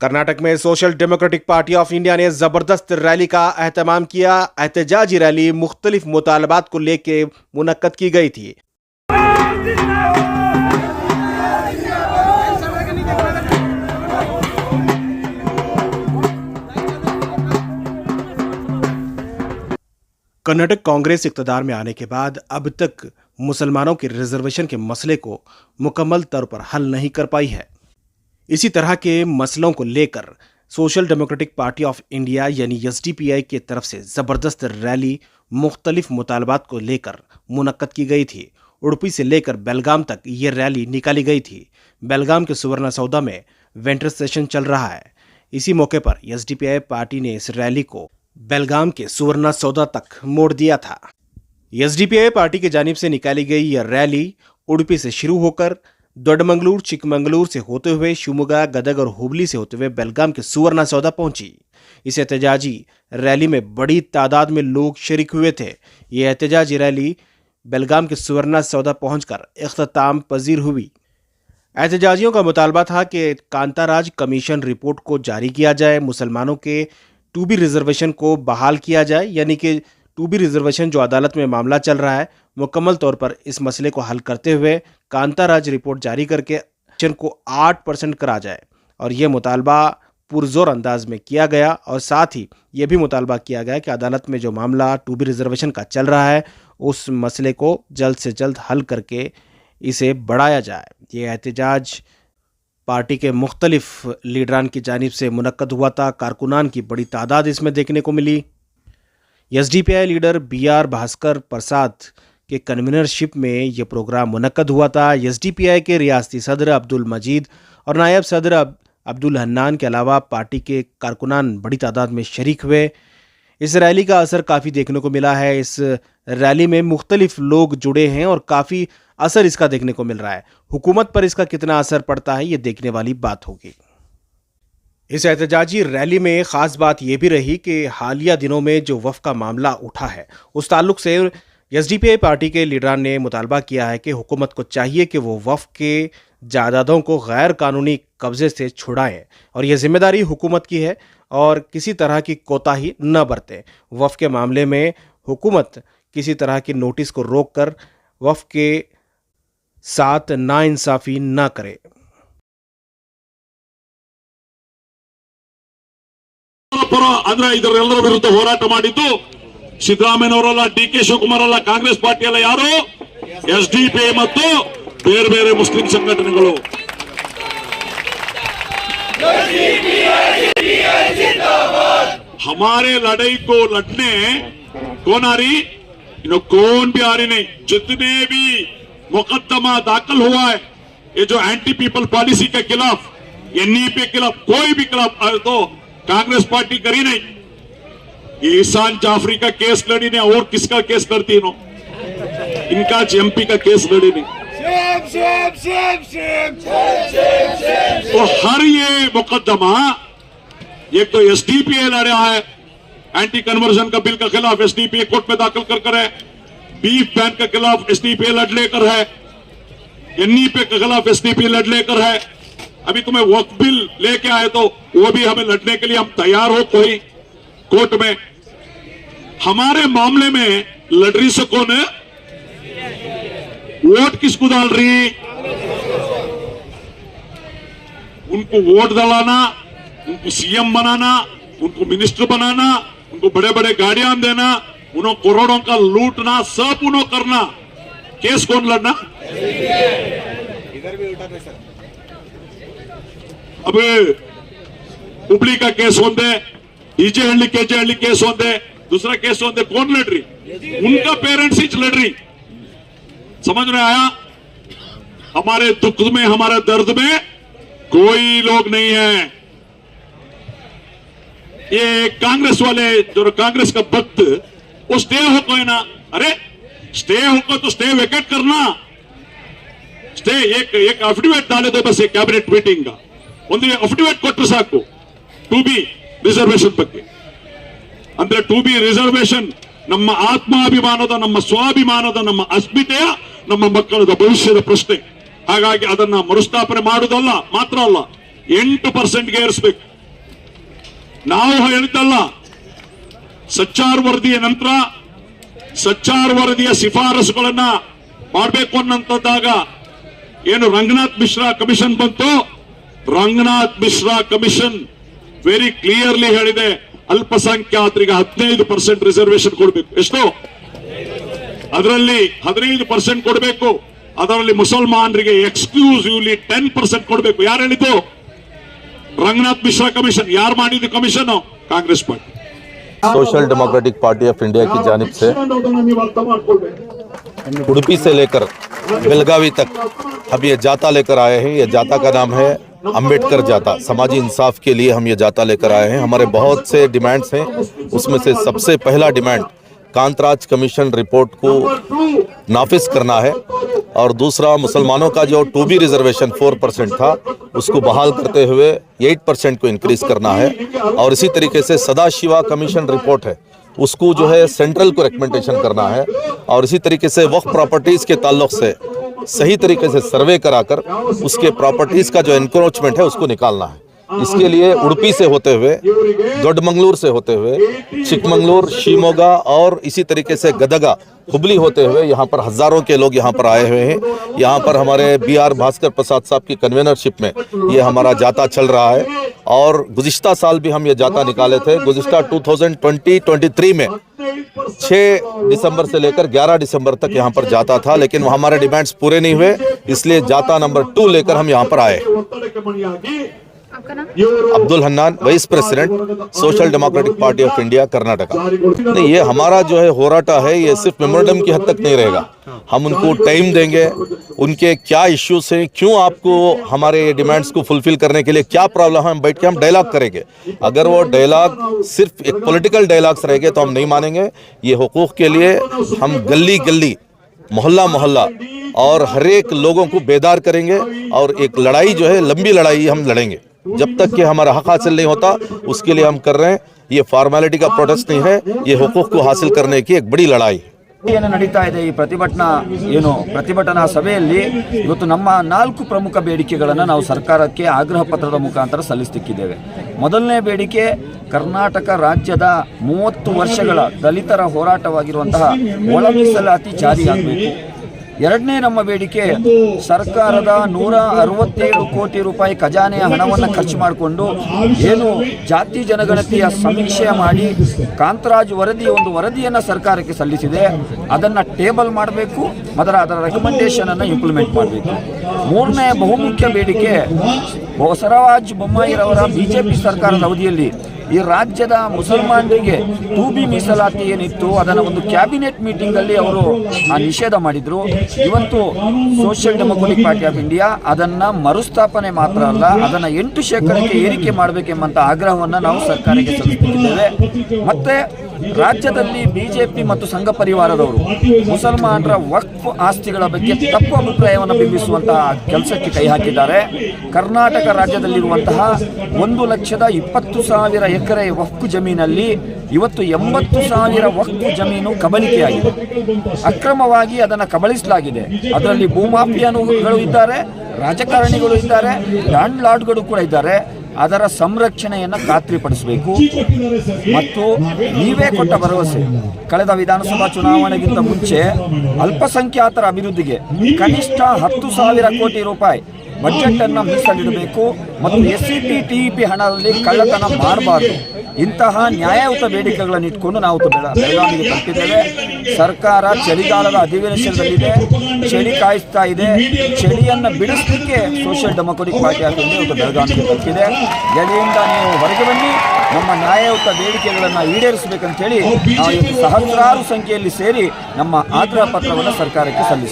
कर्नाटक में social democratic party of India ने जबरदस्त रैली का एहतमाम किया। एहतजाजी रैली मुख्तलिफ मुतालबात को लेकर मुनक्कद की गई थी। कर्नाटक कांग्रेस इक़्तिदार में आने के बाद अब तक मुसलमानों के रिजर्वेशन के मसले को मुकम्मल तौर पर हल नहीं कर पाई है। इसी तरह के मसलों को लेकर social democratic party of India यानी एसडीपीआई की तरफ से ज़बरदस्त रैली मुख्तलिफ मुतालबात को लेकर मुनक्कद की गई थी। उडुपी से लेकर बेलगाम तक ये रैली निकाली गई थी। बेलगाम के सुवर्ण सौदा में विंटर सेशन चल रहा है। इसी मौके पर एसडीपीआई पार्टी ने इस रैली को बेलगाम के सुवर्ण सौदा तक मोड़ दिया था। एसडीपीआई पार्टी की जानिब से निकाली गई यह रैली उडुपी से शुरू होकर दोडमंगलूर चिकमंगलूर से होते हुए शिवमोगा गदग और हुबली से होते हुए बेलगाम के सुवर्ण सौदा पहुंची। इस एहतजाजी रैली में बड़ी तादाद में लोग शरीक हुए थे। यह एहतजाजी रैली बेलगाम के सुवर्ण सौदा पहुंचकर इख्तिताम पजीर हुई। एहतजाजियों का मुतालबा था कि कांताराज कमीशन रिपोर्ट को जारी किया जाए, मुसलमानों के 2B रिजर्वेशन को बहाल किया जाए, यानी कि 2B रिजर्वेशन जो अदालत में मामला चल रहा है मुकम्मल तौर पर इस मसले को हल करते हुए कांताराज रिपोर्ट जारी करके कमीशन को 8% करा जाए। और यह मुतालबा पुरजोर अंदाज में किया गया और साथ ही यह भी मुतालबा किया गया कि अदालत में जो मामला 2B रिजर्वेशन का चल रहा है उस मसले को जल्द से जल्द हल करके इसे बढ़ाया जाए। ये एहतजाज पार्टी के मुख्तलिफ लीडरान की जानिब से मुनक्कद हुआ था। कारकुनान की बड़ी तादाद इसमें देखने को मिली। एसडीपीआई लीडर BR भास्कर प्रसाद के कन्वीनरशिप में यह प्रोग्राम मुनक्कद हुआ था। एसडीपीआई के रियासती सदर अब्दुल मजीद और नायब सदर अब्दुल हन्नान के अलावा पार्टी के कारकुनान बड़ी तादाद में शरीक हुए। इस रैली का असर काफ़ी देखने को मिला है। इस रैली में मुख्तलिफ लोग जुड़े हैं और काफ़ी असर इसका देखने को मिल रहा है। हुकूमत पर इसका कितना असर पड़ता है ये देखने वाली बात होगी। इस एहतजाजी रैली में ख़ास बात यह भी रही कि हालिया दिनों में जो वफ़ का मामला उठा है उस ताल्लुक से एसडीपीआई पार्टी के लीडरान ने मुतालबा किया है कि हुकूमत को चाहिए कि वो वफ़ के जायदादों को गैर कानूनी कब्जे से छुड़ाएं और यह जिम्मेदारी हुकूमत की है और किसी तरह की कोताही न बरतें। वफ़ के मामले में हुकूमत किसी तरह की नोटिस को रोक कर वफ़ के साथ नाइंसाफ़ी न करे। ಅಂದ್ರೆ ಇದರೆಲ್ಲರ ವಿರುದ್ಧ ಹೋರಾಟ ಮಾಡಿದ್ದು ಸಿದ್ದರಾಮಯ್ಯನವರಲ್ಲ, DK ಶಿವಕುಮಾರ್ ಅಲ್ಲ, ಕಾಂಗ್ರೆಸ್ ಪಾರ್ಟಿ ಅಲ್ಲ, ಯಾರು ಎಸ್ಡಿಪಿಐ ಮತ್ತು ಬೇರೆ ಬೇರೆ ಮುಸ್ಲಿಂ ಸಂಘಟನೆಗಳು। हमारे लड़ाई को लड़ने कौन आ रही, कौन भी आ रही नहीं। जितने भी मुकदमा दाखिल हुआ है ये जो एंटी पीपल पॉलिसी के खिलाफ, NEP के खिलाफ, कोई भी खिलाफ तो कांग्रेस पार्टी करी नहीं। ईशान जाफरी का केस लड़ी नहीं और किसका केस लड़ती नो, इनका MP का केस लड़ी नहीं। तो हर ये मुकदमा एक तो एसडीपीआई लड़ा है, एंटी कन्वर्जन का बिल का खिलाफ एसडीपीआई कोर्ट में दाखिल कर है, बीफ बैंक के खिलाफ एसडीपीआई लड़ लेकर है, NEP के खिलाफ एसडीपीआई लड़ लेकर है। अभी तुम्हें वक्फ बिल लेके आए तो वो भी हमें लड़ने के लिए हम तैयार हो कोई कोर्ट में। हमारे मामले में लड़ रही से कौन है, वोट किसको डाल रही, उनको वोट दिलाना, उनको CM बनाना, उनको मिनिस्टर बनाना, उनको बड़े बड़े गाड़ियां देना, उन्होंने करोड़ों का लूटना, सब उन्होंने करना। केस कौन लड़ना, इधर भी उठा दे सर। अब हुबली का केस होंगे, EJ KJ केस होंगे, दूसरा केस होंगे, कौन लड़ रही, उनका पेरेंट्स ही लड़ रही। समझ में आया, हमारे दुख में हमारे दर्द में कोई लोग नहीं है। ये कांग्रेस वाले जो कांग्रेस का भक्त वो स्टे हो कोई ना, अरे स्टे होगा तो स्टे वेकेट करना, स्टे एक अफिडेविट डाले दो बस, कैबिनेट मीटिंग का ಒಂದು ಅಫಿಡವಿಟ್ ಕೊಟ್ಟರೆ ಸಾಕು 2B ರಿಸರ್ವೇಶನ್ ಬಗ್ಗೆ। ಅಂದ್ರೆ 2B ರಿಸರ್ವೇಶನ್ ನಮ್ಮ ಆತ್ಮಾಭಿಮಾನದ, ನಮ್ಮ ಸ್ವಾಭಿಮಾನದ, ನಮ್ಮ ಅಸ್ಮಿತೆಯ, ನಮ್ಮ ಮಕ್ಕಳ ಭವಿಷ್ಯದ ಪ್ರಶ್ನೆ। ಹಾಗಾಗಿ ಅದನ್ನ ಮರುಸ್ಥಾಪನೆ ಮಾಡುವುದಲ್ಲ ಮಾತ್ರ ಅಲ್ಲ, 8%ಗೆ ಏರಿಸಬೇಕು। ನಾವು ಹೇಳಿದ್ದಲ್ಲ. ಸಚ್ಚಾರ್ ವರದಿಯ ನಂತರ ಸಚ್ಚಾರ್ ವರದಿಯ ಶಿಫಾರಸುಗಳನ್ನ ಮಾಡಬೇಕು ಅನ್ನೋಂಥದ್ದಾಗ ಏನು ರಂಗನಾಥ್ ಮಿಶ್ರಾ ಕಮಿಷನ್ ಬಂತು. Ranganath Mishra commission very clearly ಹೇಳಿದೆ, ಅಲ್ಪಸಂಖ್ಯಾತರಿಗೆ 15% ರಿಸರ್ವೇಶನ್ ಕೊಡಬೇಕು. ಎಷ್ಟು? ಅದರಲ್ಲಿ 15% ಕೊಡಬೇಕು. ಅದರಲ್ಲಿ ಮುಸಲ್ಮಾನರಿಗೆ ಎಕ್ಸ್ಕ್ಲೂಸಿವ್ಲಿ 10% ಕೊಡಬೇಕು. ಯಾರು ಹೇಳಿದ್ದು? ರಂಗನಾಥ್ ಮಿಶ್ರಾ ಕಮಿಷನ್. ಯಾರು ಮಾಡಿದ್ದು commission? Congress party. Social democratic party of India की जानिब से उडुपी से लेकर बेलगावी तक हम ये जाता लेकर आए हैं। ये जाता का नाम है अम्बेडकर जाता। समाजी इंसाफ के लिए हम ये जाता लेकर आए हैं। हमारे बहुत से डिमांड्स हैं, उसमें से सबसे पहला डिमांड कांतराज कमीशन रिपोर्ट को नाफिज करना है, और दूसरा मुसलमानों का जो 2B रिजर्वेशन 4% था उसको बहाल करते हुए 8% को इंक्रीज करना है। और इसी तरीके से सदाशिवा कमीशन रिपोर्ट है उसको जो है सेंट्रल को रिकमेंडेशन करना है। और इसी तरीके से वक्फ प्रॉपर्टीज़ के ताल्लुक से सही तरीके से सर्वे कराकर उसके प्रॉपर्टीज़ का जो एनक्रोचमेंट है उसको निकालना है। इसके लिए उडुपी से होते हुए, दोडमंगलूर से होते हुए, चिकमंगलूर, शिमोगा और इसी तरीके से गदगा, हुबली होते हुए यहाँ पर हज़ारों के लोग यहाँ पर आए हुए हैं। यहाँ पर हमारे BR भास्कर प्रसाद साहब की कन्वेनरशिप में ये हमारा जाता चल रहा है। और गुज़िश्ता साल भी हम ये जाता निकाले थे। गुज़िश्ता 2020-23 में 6 दिसंबर से लेकर 11 दिसंबर तक यहाँ पर जाता था, लेकिन वो हमारे डिमांड्स पूरे नहीं हुए, इसलिए जाता नंबर 2 लेकर हम यहाँ पर आए। Abdul Hannan, vice president, social democratic party of India, Karnataka. नहीं, ये हमारा जो है होराटा है, ये सिर्फ मेमोरेंडम की हद तक नहीं रहेगा। हम उनको टाइम देंगे, उनके क्या इश्यूज हैं, क्यों आपको हमारे डिमांड्स को फुलफिल करने के लिए क्या प्रॉब्लम है, हम बैठ के हम डायलॉग करेंगे। अगर वो डायलॉग सिर्फ एक पॉलिटिकल डायलॉग्स रहेंगे तो हम नहीं मानेंगे। ये हुकूक के लिए हम गली गली, मोहल्ला मोहल्ला और हर एक लोगों को बेदार करेंगे, और एक लड़ाई जो है लंबी लड़ाई हम लड़ेंगे जब तक कि हमारा हक हासिल नहीं होता। उसके लिए हम कर रहे हैं। ये फॉर्मेलिटी का प्रोटेस्ट नहीं है, ये हुकूक को हासिल करने की एक बड़ी लड़ाई है। ಏನು ನಡೀತಾ ಇದೆ ಈ ಪ್ರತಿಭಟನಾ ಸಭೆಯಲ್ಲಿ ಇವತ್ತು ನಮ್ಮ 4 ಪ್ರಮುಖ ಬೇಡಿಕೆಗಳನ್ನು ನಾವು ಸರ್ಕಾರಕ್ಕೆ ಆಗ್ರಹ ಪತ್ರದ ಮುಖಾಂತರ ಸಲ್ಲಿಸುತ್ತಿದ್ದೇವೆ. ಮೊದಲನೇ ಬೇಡಿಕೆ, ಕರ್ನಾಟಕ ರಾಜ್ಯದ 30 ವರ್ಷಗಳ ದಲಿತರ ಹೋರಾಟವಾಗಿರುವಂತಹ ಒಳ ಮೀಸಲಾತಿ ಜಾರಿಯಾಗಬೇಕು. ಎರಡನೇ ನಮ್ಮ ಬೇಡಿಕೆ, ಸರ್ಕಾರದ 167 ಕೋಟಿ ರೂಪಾಯಿ ಖಜಾನೆಯ ಹಣವನ್ನು ಖರ್ಚು ಮಾಡಿಕೊಂಡು ಏನು ಜಾತಿ ಜನಗಣತಿಯ ಸಮೀಕ್ಷೆ ಮಾಡಿ ಕಾಂತರಾಜ್ ಒಂದು ವರದಿಯನ್ನು ಸರ್ಕಾರಕ್ಕೆ ಸಲ್ಲಿಸಿದೆ, ಅದನ್ನು ಟೇಬಲ್ ಮಾಡಬೇಕು, ಅದರ ರೆಕಮೆಂಡೇಶನನ್ನು ಇಂಪ್ಲಿಮೆಂಟ್ ಮಾಡಬೇಕು. ಮೂರನೇ ಬಹುಮುಖ್ಯ ಬೇಡಿಕೆ, ಬಸವರಾಜ ಬೊಮ್ಮಾಯಿರವರ BJP ಸರ್ಕಾರದ ಅವಧಿಯಲ್ಲಿ ಈ ರಾಜ್ಯದ ಮುಸಲ್ಮಾನರಿಗೆ 2B ಮೀಸಲಾತಿ ಏನಿತ್ತು ಅದನ್ನು ಒಂದು ಕ್ಯಾಬಿನೆಟ್ ಮೀಟಿಂಗಲ್ಲಿ ಅವರು ನಿಷೇಧ ಮಾಡಿದರು. ಇವತ್ತು social democratic party of India ಅದನ್ನು ಮರುಸ್ಥಾಪನೆ ಮಾತ್ರ ಅಲ್ಲ, ಅದನ್ನು 8% ಏರಿಕೆ ಮಾಡಬೇಕೆಂಬಂಥ ಆಗ್ರಹವನ್ನು ನಾವು ಸರ್ಕಾರಕ್ಕೆ ಸಲ್ಲಿಸುತ್ತಿದ್ದೇವೆ. ಮತ್ತು ರಾಜ್ಯದಲ್ಲಿ BJP ಮತ್ತು ಸಂಘ ಪರಿವಾರದವರು ಮುಸಲ್ಮಾನರ ವಕ್ಫ್ ಆಸ್ತಿಗಳ ಬಗ್ಗೆ ತಪ್ಪು ಅಭಿಪ್ರಾಯವನ್ನು ಬಿಂಬಿಸುವಂತಹ ಕೆಲಸಕ್ಕೆ ಕೈ ಹಾಕಿದ್ದಾರೆ. ಕರ್ನಾಟಕ ರಾಜ್ಯದಲ್ಲಿರುವಂತಹ 1,20,000 ಎಕರೆ ವಕ್ಫ್ ಜಮೀನಲ್ಲಿ ಇವತ್ತು 80,000 ವಕ್ಫ್ ಜಮೀನು ಕಬಳಿಕೆಯಾಗಿದೆ. ಅಕ್ರಮವಾಗಿ ಅದನ್ನು ಕಬಳಿಸಲಾಗಿದೆ. ಅದರಲ್ಲಿ ಭೂಮಾಫಿಯಾನುಗಳು ಇದ್ದಾರೆ, ರಾಜಕಾರಣಿಗಳು ಇದ್ದಾರೆ, ಲ್ಯಾಂಡ್ ಲಾರ್ಡ್ಗಳು ಕೂಡ ಇದ್ದಾರೆ. ಅದರ ಸಂರಕ್ಷಣೆಯನ್ನು ಖಾತ್ರಿಪಡಿಸಬೇಕು. ಮತ್ತು ನೀವೇ ಕೊಟ್ಟ ಭರವಸೆ, ಕಳೆದ ವಿಧಾನಸಭಾ ಚುನಾವಣೆಗಿಂತ ಮುಂಚೆ ಅಲ್ಪಸಂಖ್ಯಾತರ ಅಭಿವೃದ್ಧಿಗೆ ಕನಿಷ್ಠ 10,000 ಕೋಟಿ ರೂಪಾಯಿ ಬಜೆಟ್ ಅನ್ನು ಮೀಸಲಿಡಬೇಕು ಮತ್ತು SCP TEP ಹಣದಲ್ಲಿ ಕಳ್ಳತನ ಮಾಡಬಾರದು. ಇಂತಹ ನ್ಯಾಯಯುತ ಬೇಡಿಕೆಗಳನ್ನು ಇಟ್ಕೊಂಡು ನಾವು ಬೆಳಗಾವಿಗೆ ತಲುಪಿದ್ದೇವೆ. ಸರ್ಕಾರ ಚಳಿಗಾಲದ ಅಧಿವೇಶನದಲ್ಲಿದೆ, ಚಳಿ ಕಾಯಿಸ್ತಾ ಇದೆ. ಚಳಿಯನ್ನು ಬಿಡಿಸಲಿಕ್ಕೆ social democratic party of India ಇವತ್ತು ಬೆಳಗಾವಿಗೆ ತಲುಪಿದೆ. ಎಲೆಯಿಂದ ನೀವು ಹೊರಗೆ ಬನ್ನಿ, ನಮ್ಮ ನ್ಯಾಯಯುತ ಬೇಡಿಕೆಗಳನ್ನು ಈಡೇರಿಸಬೇಕಂತೇಳಿ ನಾವು ಇವತ್ತು ಸಹಸ್ರಾರು ಸಂಖ್ಯೆಯಲ್ಲಿ ಸೇರಿ ನಮ್ಮ ಆಗ್ರಹ ಪತ್ರವನ್ನು ಸರ್ಕಾರಕ್ಕೆ ಸಲ್ಲಿಸಿದ್ದೇವೆ.